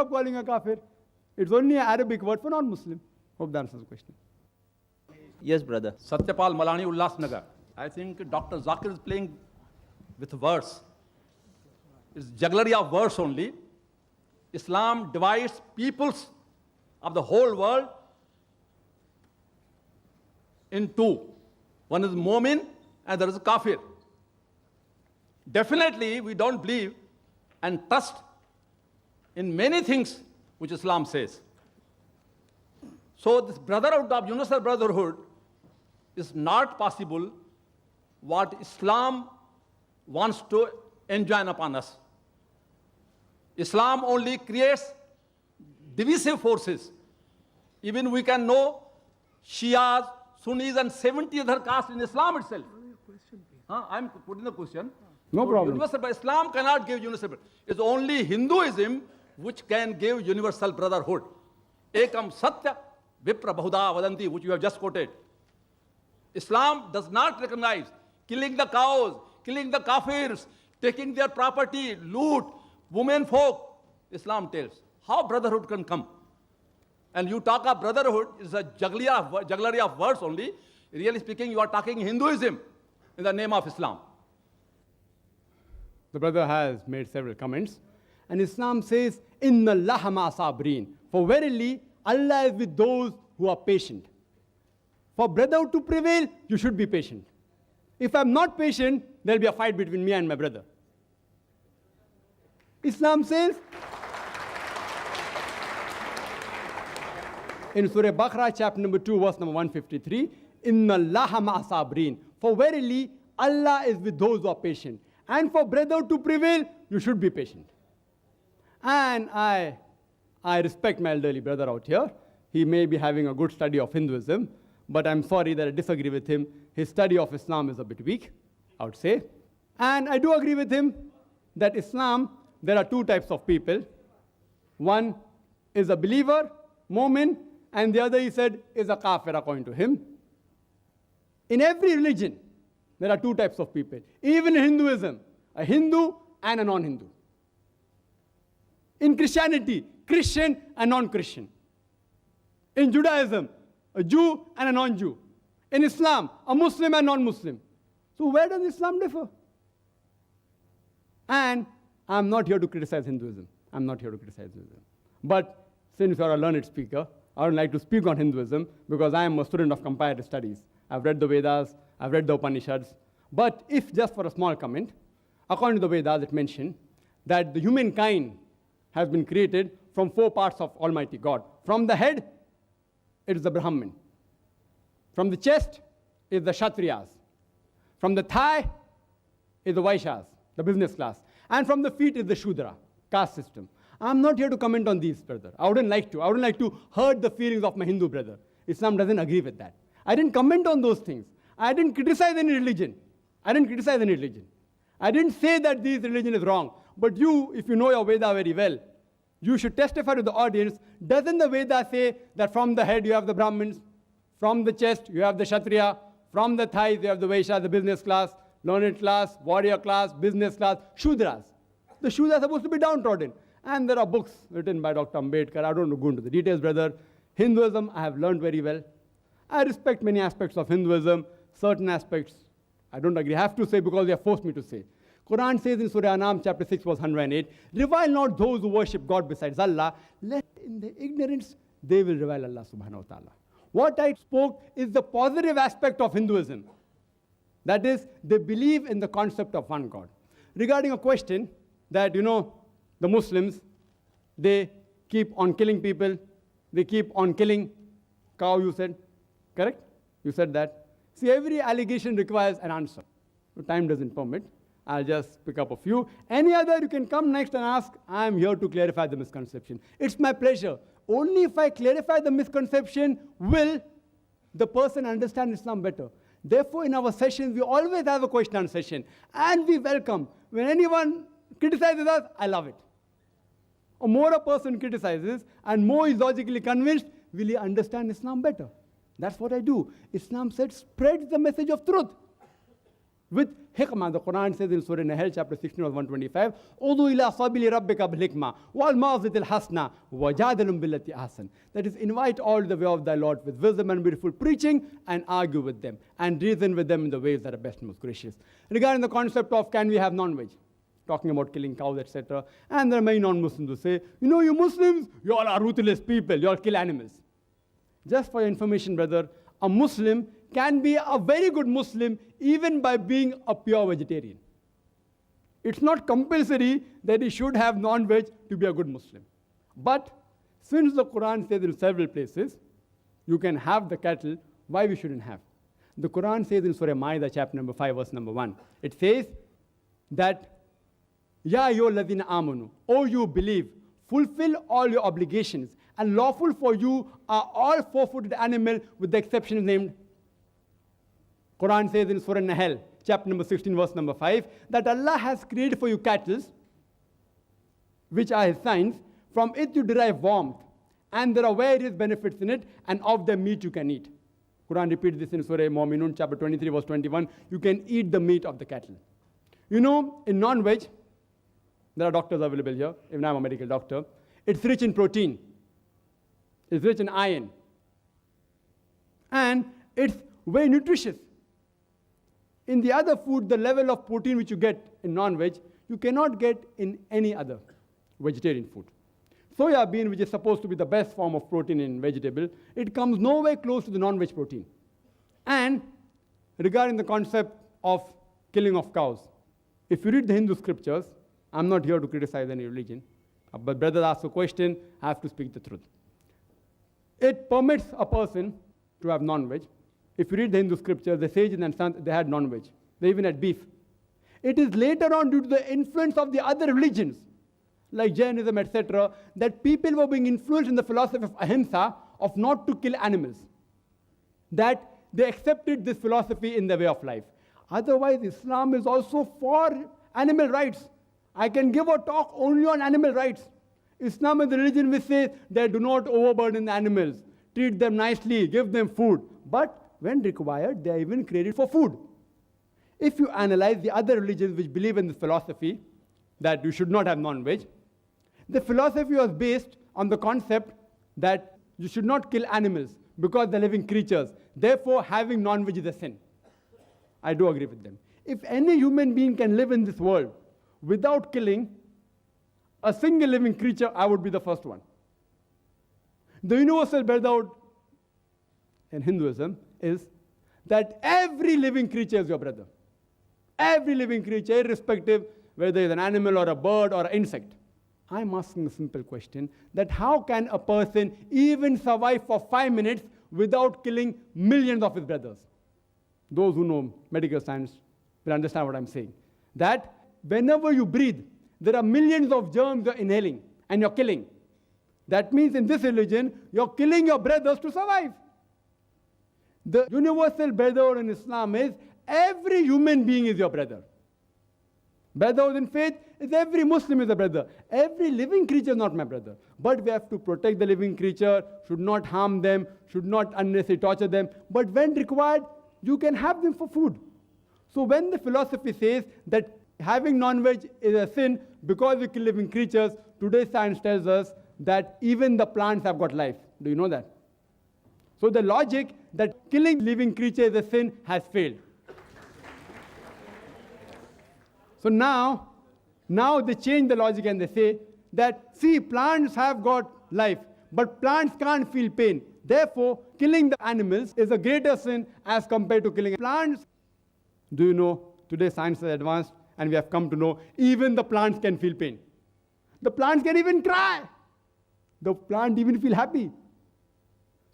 Stop calling a kafir. It's only an Arabic word for non-Muslim. Hope that answers the question. Yes, brother. Satyapal Malani Ullasnagar. I think Dr. Zakir is playing with words. It's jugglery of words only. Islam divides peoples of the whole world in two. One is Mu'min and there is Kafir. Definitely we don't believe and trust in many things which Islam says. So this brotherhood of universal brotherhood is not possible what Islam wants to enjoin upon us. Islam only creates divisive forces. Even we can know Shias, Sunnis and 70 other castes in Islam itself. I'm putting the question. No problem. Universal, Islam cannot give universal. It's only Hinduism which can give universal brotherhood. Ekam Satya Vipra Bahuda Vadanti, which you have just quoted. Islam does not recognize killing the cows, killing the kafirs, taking their property, loot, women folk. Islam tells how brotherhood can come. And you talk of brotherhood, it's a jugglery of words only. Really speaking, you are talking Hinduism in the name of Islam. The brother has made several comments. And Islam says, Inna Allaha ma sabrin. For verily, Allah is with those who are patient. For brotherhood to prevail, you should be patient. If I'm not patient, there'll be a fight between me and my brother. Islam says, in Surah Baqarah, chapter number 2, verse number 153, Inna Allaha ma sabrin. For verily, Allah is with those who are patient. And for brotherhood to prevail, you should be patient. And I respect my elderly brother out here. He may be having a good study of Hinduism, but I'm sorry that I disagree with him. His study of Islam is a bit weak, I would say. And I do agree with him that Islam, there are two types of people. One is a believer, mu'min, and the other, he said, is a kafir according to him. In every religion, there are two types of people. Even in Hinduism, a Hindu and a non-Hindu. In Christianity, Christian and non-Christian. In Judaism, a Jew and a non-Jew. In Islam, a Muslim and non-Muslim. So where does Islam differ? And I'm not here to criticize Hinduism. I'm not here to criticize Hinduism. But since you're a learned speaker, I would like to speak on Hinduism because I am a student of comparative studies. I've read the Vedas, I've read the Upanishads. But if just for a small comment, according to the Vedas, it mentioned that the humankind has been created from 4 parts of Almighty God. From the head, it is the Brahmin. From the chest is the Kshatriyas. From the thigh is the Vaishyas, the business class. And from the feet is the Shudra, caste system. I'm not here to comment on these, brother. I wouldn't like to. I wouldn't like to hurt the feelings of my Hindu brother. Islam doesn't agree with that. I didn't comment on those things. I didn't criticize any religion. I didn't say that this religion is wrong. But you, if you know your Veda very well, you should testify to the audience. Doesn't the Veda say that from the head you have the Brahmins, from the chest you have the Kshatriya, from the thighs you have the Vaishya, the business class, learned class, warrior class, business class, Shudras. The Shudras are supposed to be downtrodden. And there are books written by Dr. Ambedkar. I don't want to go into the details, brother. Hinduism, I have learned very well. I respect many aspects of Hinduism. Certain aspects, I don't agree. I have to say because they have forced me to say. Quran says in Surah Anam, chapter 6, verse 108, revile not those who worship God besides Allah, lest in their ignorance they will revile Allah subhanahu wa ta'ala. What I spoke is the positive aspect of Hinduism. That is, they believe in the concept of one God. Regarding a question that, the Muslims, they keep on killing people, they keep on killing cow, you said, correct? You said that. See, every allegation requires an answer. Time doesn't permit. I'll just pick up a few. Any other, you can come next and ask. I'm here to clarify the misconception. It's my pleasure. Only if I clarify the misconception will the person understand Islam better. Therefore, in our sessions, we always have a question and session. And we welcome. When anyone criticizes us, I love it. Or more a person criticizes and more is logically convinced, will he understand Islam better? That's what I do. Islam said, spread the message of truth. with hikmah. The Quran says in Surah Nahl, chapter 16, verse 125, "Udu ila sabili rabbika bil hikmah wal ma'zitil hasna wajadalum billati ahsan." That is, invite all the way of thy Lord with wisdom and beautiful preaching, and argue with them and reason with them in the ways that are best and most gracious. Regarding the concept of can we have non-veg, talking about killing cows, etc. And there are many non-Muslims who say, you Muslims, you all are ruthless people, you all kill animals. Just for your information, brother, a Muslim can be a very good Muslim even by being a pure vegetarian. It's not compulsory that he should have non-veg to be a good Muslim. But since the Quran says in several places, you can have the cattle, why we shouldn't have? The Quran says in Surah Ma'idah, chapter number 5, verse number 1, it says that, Ya ayyuhalladhina amanu, O you believe, fulfill all your obligations, and lawful for you are all four-footed animal with the exception named. Quran says in Surah Nahl, chapter number 16, verse number 5, that Allah has created for you cattle, which are His signs. From it you derive warmth, and there are various benefits in it, and of the meat you can eat. Quran repeats this in Surah Mu'minun, chapter 23, verse 21. You can eat the meat of the cattle. In non-veg, there are doctors available here, even I'm a medical doctor. It's rich in protein. It's rich in iron. And it's very nutritious. In the other food, the level of protein which you get in non-veg, you cannot get in any other vegetarian food. Soya bean, which is supposed to be the best form of protein in vegetable, it comes nowhere close to the non-veg protein. And regarding the concept of killing of cows, if you read the Hindu scriptures, I'm not here to criticize any religion, but brother asks a question, I have to speak the truth. It permits a person to have non-veg. If you read the Hindu scriptures, the sages and sons, they had non-veg. They even had beef. It is later on, due to the influence of the other religions, like Jainism, etc., that people were being influenced in the philosophy of ahimsa, of not to kill animals, that they accepted this philosophy in their way of life. Otherwise, Islam is also for animal rights. I can give a talk only on animal rights. Islam is the religion which says that do not overburden the animals, treat them nicely, give them food. But when required, they are even created for food. If you analyze the other religions which believe in this philosophy, that you should not have non-veg, the philosophy was based on the concept that you should not kill animals because they're living creatures. Therefore, having non-veg is a sin. I do agree with them. If any human being can live in this world without killing a single living creature, I would be the first one. The universal brotherhood in Hinduism is that every living creature is your brother. Every living creature, irrespective whether it's an animal or a bird or an insect. I'm asking a simple question, that how can a person even survive for 5 minutes without killing millions of his brothers? Those who know medical science will understand what I'm saying. That whenever you breathe, there are millions of germs you're inhaling and you're killing. That means in this religion, you're killing your brothers to survive. The universal brotherhood in Islam is every human being is your brother. Brotherhood in faith is every Muslim is a brother. Every living creature is not my brother. But we have to protect the living creature, should not harm them, should not unnecessarily torture them. But when required, you can have them for food. So when the philosophy says that having non-veg is a sin because we kill living creatures, today's science tells us that even the plants have got life. Do you know that? So the logic that killing living creatures is a sin has failed. So now they change the logic and they say that, see, plants have got life, but plants can't feel pain. Therefore, killing the animals is a greater sin as compared to killing plants. Do you know, today science is advanced and we have come to know even the plants can feel pain. The plants can even cry. The plant even feel happy.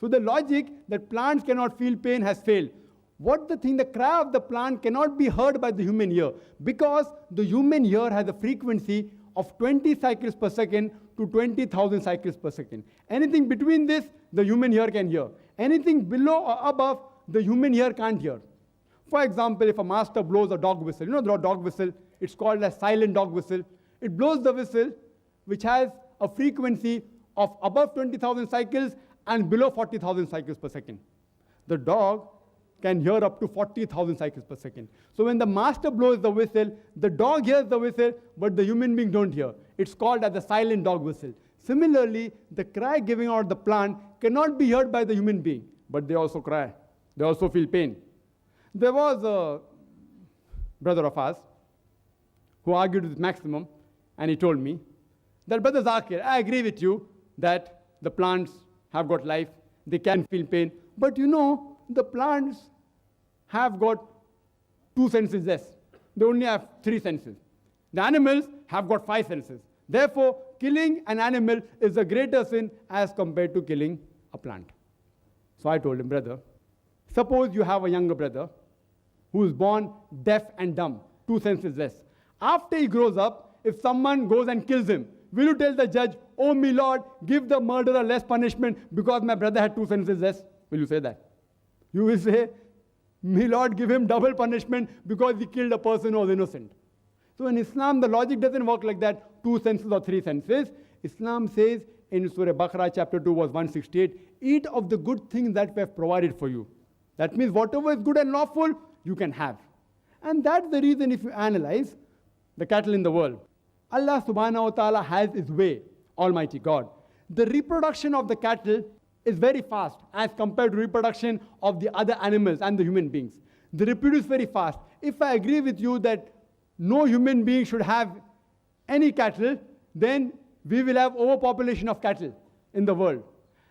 So the logic that plants cannot feel pain has failed. The cry of the plant cannot be heard by the human ear because the human ear has a frequency of 20 cycles per second to 20,000 cycles per second. Anything between this, the human ear can hear. Anything below or above, the human ear can't hear. For example, if a master blows a dog whistle, you know the dog whistle, it's called a silent dog whistle. It blows the whistle, which has a frequency of above 20,000 cycles and below 40,000 cycles per second. The dog can hear up to 40,000 cycles per second. So when the master blows the whistle, the dog hears the whistle, but the human being don't hear. It's called as the silent dog whistle. Similarly, the cry giving out the plant cannot be heard by the human being, but they also cry. They also feel pain. There was a brother of ours who argued with Maximum, and he told me that, Brother Zakir, I agree with you that the plants have got life, they can feel pain, but you know, the plants have got 2 senses less. They only have 3 senses. The animals have got 5 senses. Therefore, killing an animal is a greater sin as compared to killing a plant. So I told him, brother, suppose you have a younger brother who is born deaf and dumb, 2 senses less. After he grows up, if someone goes and kills him, will you tell the judge, oh, my Lord, give the murderer less punishment because my brother had 2 senses less? Will you say that? You will say, my Lord, give him double punishment because he killed a person who was innocent. So in Islam, the logic doesn't work like that, 2 senses or 3 senses. Islam says in Surah Baqarah chapter 2 verse 168, eat of the good things that we have provided for you. That means whatever is good and lawful, you can have. And that's the reason if you analyze the cattle in the world, Allah subhanahu wa ta'ala has His way, Almighty God. The reproduction of the cattle is very fast as compared to reproduction of the other animals and the human beings. They reproduce very fast. If I agree with you that no human being should have any cattle, then we will have overpopulation of cattle in the world.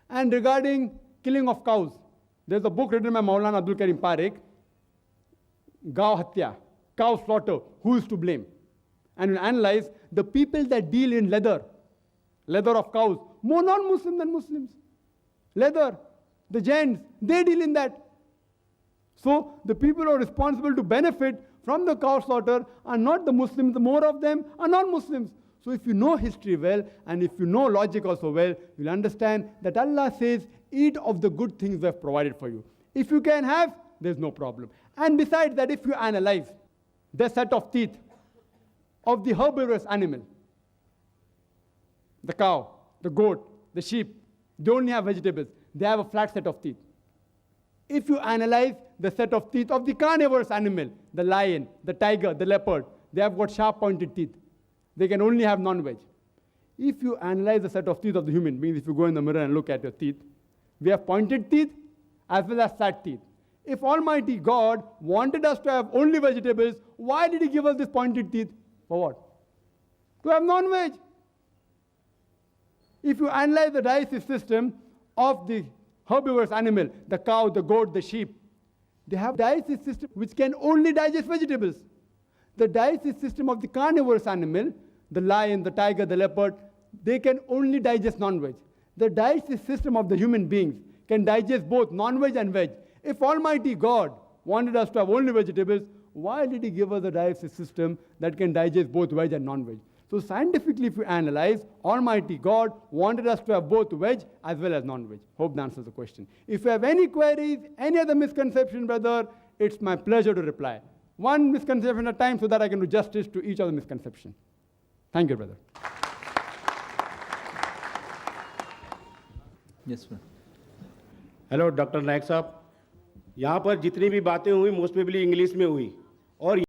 And regarding killing of cows, there's a book written by Maulana Abdul Karim Parekh, Gaw Hatya, cow slaughter, who is to blame? And we analyze the people that deal in leather of cows, more non-Muslim than Muslims. Leather, the Jains, they deal in that. So the people who are responsible to benefit from the cow slaughter are not the Muslims, the more of them are non-Muslims. So if you know history well, and if you know logic also well, you'll understand that Allah says, eat of the good things we have provided for you. If you can have, there's no problem. And besides that, if you analyze the set of teeth of the herbivorous animal, the cow, the goat, the sheep, they only have vegetables. They have a flat set of teeth. If you analyze the set of teeth of the carnivorous animal, the lion, the tiger, the leopard, they have got sharp pointed teeth. They can only have non-veg. If you analyze the set of teeth of the human beings, if you go in the mirror and look at your teeth, we have pointed teeth as well as flat teeth. If Almighty God wanted us to have only vegetables, why did He give us this pointed teeth? For what? To have non-veg. If you analyze the digestive system of the herbivorous animal, the cow, the goat, the sheep, they have digestive system which can only digest vegetables. The digestive system of the carnivorous animal, the lion, the tiger, the leopard, they can only digest non-veg. The digestive system of the human beings can digest both non-veg and veg. If Almighty God wanted us to have only vegetables, why did He give us a digestive system that can digest both veg and non-veg? So scientifically, if you analyze, Almighty God wanted us to have both veg as well as non-veg. Hope that answers the question. If you have any queries, any other misconception, brother, it's my pleasure to reply. One misconception at a time so that I can do justice to each of the misconceptions. Thank you, brother. Yes, sir. Hello doctor Nayak साहब, यहाँ पर जितनी भी बातें हुई most probably English में हुई और